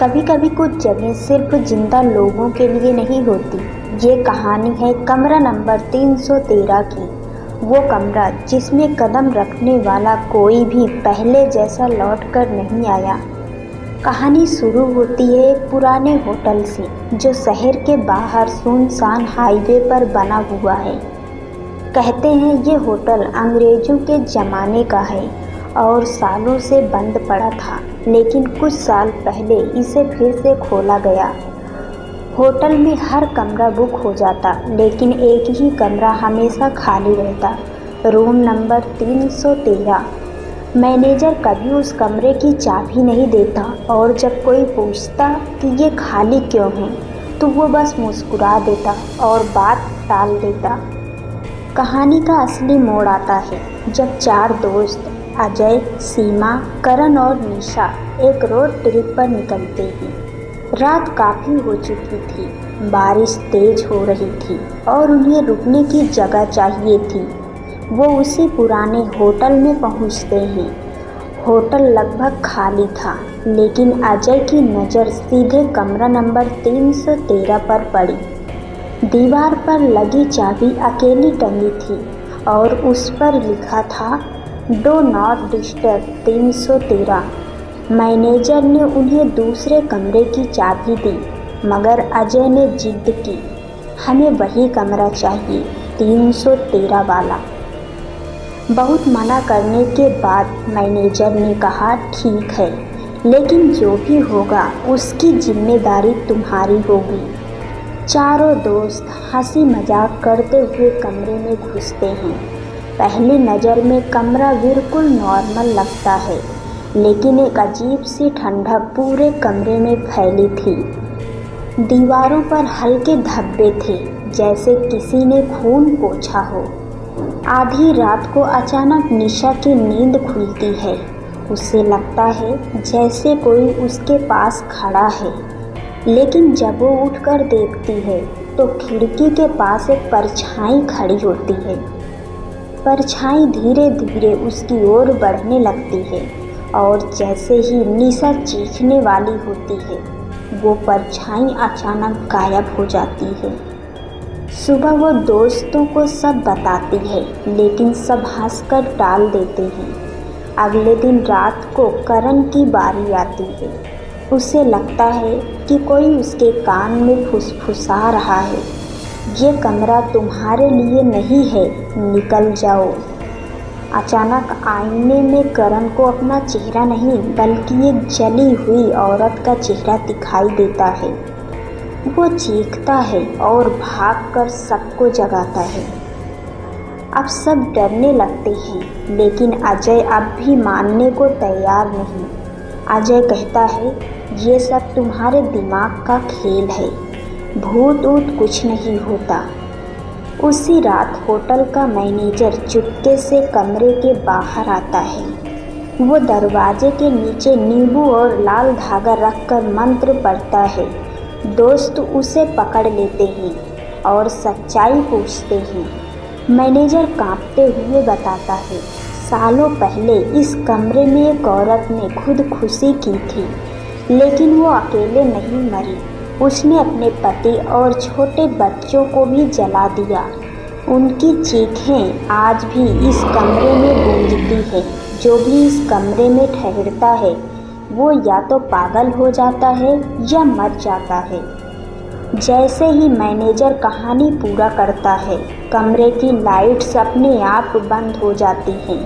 कभी कभी कुछ जगह सिर्फ जिंदा लोगों के लिए नहीं होती। ये कहानी है कमरा नंबर 313 की। वो कमरा जिसमें कदम रखने वाला कोई भी पहले जैसा लौट कर नहीं आया। कहानी शुरू होती है एक पुराने होटल से, जो शहर के बाहर सुनसान हाईवे पर बना हुआ है। कहते हैं ये होटल अंग्रेजों के ज़माने का है और सालों से बंद पड़ा था, लेकिन कुछ साल पहले इसे फिर से खोला गया। होटल में हर कमरा बुक हो जाता, लेकिन एक ही कमरा हमेशा खाली रहता, रूम नंबर 313। मैनेजर कभी उस कमरे की चाबी नहीं देता और जब कोई पूछता कि ये खाली क्यों है, तो वो बस मुस्कुरा देता और बात टाल देता। कहानी का असली मोड़ आता है जब चार दोस्त अजय, सीमा, करण और निशा एक रोड ट्रिप पर निकलते हैं। रात काफ़ी हो चुकी थी, बारिश तेज हो रही थी और उन्हें रुकने की जगह चाहिए थी। वो उसी पुराने होटल में पहुंचते हैं। होटल लगभग खाली था, लेकिन अजय की नज़र सीधे कमरा नंबर 313 पर पड़ी। दीवार पर लगी चाबी अकेली टंगी थी और उस पर लिखा था, डो नॉट डिस्टर्ब 313। मैनेजर ने उन्हें दूसरे कमरे की चाबी दी, मगर अजय ने जिद की, हमें वही कमरा चाहिए, 313 वाला। बहुत मना करने के बाद मैनेजर ने कहा, ठीक है, लेकिन जो भी होगा उसकी जिम्मेदारी तुम्हारी होगी। चारों दोस्त हंसी मजाक करते हुए कमरे में घुसते हैं। पहली नज़र में कमरा बिल्कुल नॉर्मल लगता है, लेकिन एक अजीब सी ठंडक पूरे कमरे में फैली थी। दीवारों पर हल्के धब्बे थे, जैसे किसी ने खून पोंछा हो। आधी रात को अचानक निशा की नींद खुलती है। उसे लगता है जैसे कोई उसके पास खड़ा है, लेकिन जब वो उठकर देखती है तो खिड़की के पास एक परछाई खड़ी होती है। परछाई धीरे धीरे उसकी ओर बढ़ने लगती है और जैसे ही निशा चीखने वाली होती है, वो परछाई अचानक गायब हो जाती है। सुबह वो दोस्तों को सब बताती है, लेकिन सब हंसकर टाल देते हैं। अगले दिन रात को करण की बारी आती है। उसे लगता है कि कोई उसके कान में फुसफुसा रहा है, ये कमरा तुम्हारे लिए नहीं है, निकल जाओ। अचानक आईने में करण को अपना चेहरा नहीं, बल्कि एक जली हुई औरत का चेहरा दिखाई देता है। वो चीखता है और भागकर सबको जगाता है। अब सब डरने लगते हैं, लेकिन अजय अब भी मानने को तैयार नहीं। अजय कहता है, ये सब तुम्हारे दिमाग का खेल है, भूत ऊत कुछ नहीं होता। उसी रात होटल का मैनेजर चुपके से कमरे के बाहर आता है। वो दरवाजे के नीचे नींबू और लाल धागा रखकर मंत्र पढ़ता है। दोस्त उसे पकड़ लेते हैं और सच्चाई पूछते हैं। मैनेजर कांपते हुए बताता है, सालों पहले इस कमरे में एक औरत ने खुदकुशी की थी, लेकिन वो अकेले नहीं मरी। उसने अपने पति और छोटे बच्चों को भी जला दिया। उनकी चीखें आज भी इस कमरे में गूंजती है। जो भी इस कमरे में ठहरता है, वो या तो पागल हो जाता है या मर जाता है। जैसे ही मैनेजर कहानी पूरा करता है, कमरे की लाइट्स अपने आप बंद हो जाती हैं।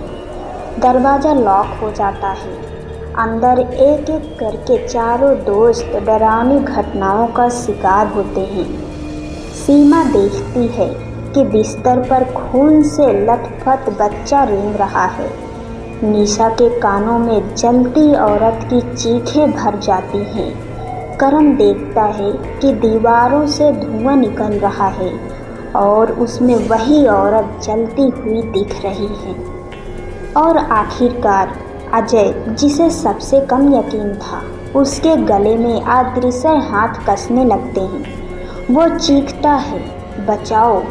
दरवाज़ा लॉक हो जाता है। अंदर एक एक करके चारों दोस्त डरावनी घटनाओं का शिकार होते हैं। सीमा देखती है कि बिस्तर पर खून से लथपथ बच्चा रेंग रहा है। निशा के कानों में जलती औरत की चीखें भर जाती हैं। करण देखता है कि दीवारों से धुआं निकल रहा है और उसमें वही औरत जलती हुई दिख रही है। और आखिरकार अजय, जिसे सबसे कम यकीन था, उसके गले में अदृश्य हाथ कसने लगते हैं। वो चीखता है, बचाओ,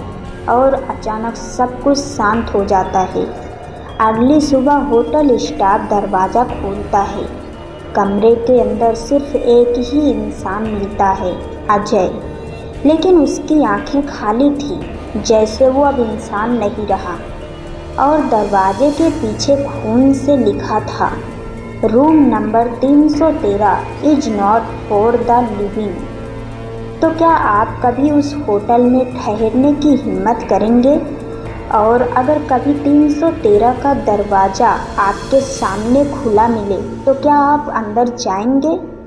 और अचानक सब कुछ शांत हो जाता है। अगली सुबह होटल स्टाफ दरवाज़ा खोलता है। कमरे के अंदर सिर्फ एक ही इंसान मिलता है, अजय। लेकिन उसकी आंखें खाली थी, जैसे वो अब इंसान नहीं रहा। और दरवाजे के पीछे खून से लिखा था, room number 313 is not for the living. तो क्या आप कभी उस होटल में ठहरने की हिम्मत करेंगे? और अगर कभी 313 का दरवाज़ा आपके सामने खुला मिले तो क्या आप अंदर जाएंगे?